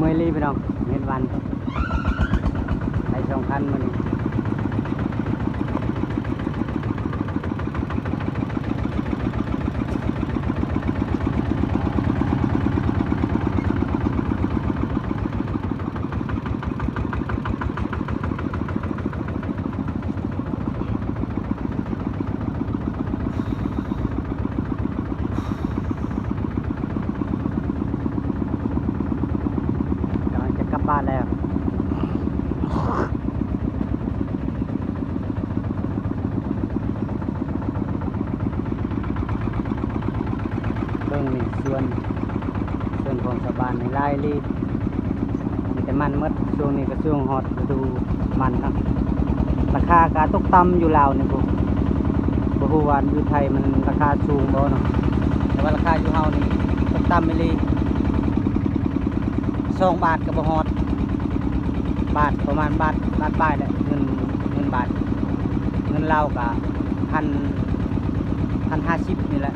เมื่อยรีไปน้องเห็นวันไปสองคันมันกำลังจะกลับบ้านแล้วเบิ่งนี่ส่วนของชาวบ้านในไร่รีมีแต่มันหมดช่วงนี้ก็ช่วงฮอตฤดูมันครับราคาการตกต่ำอยู่ลาวนี่พวกบ่ฮู้ว่าอยู่ไทยมันราคาสูงบ่เนาะแต่ว่าราคาอยู่เฮานี่ตกต่ำไปเลย2 บาทก็บ่ฮอดบาทประมาณบาทปลายแหละเงินบาทเงินลาวก็1,050นี่แหละ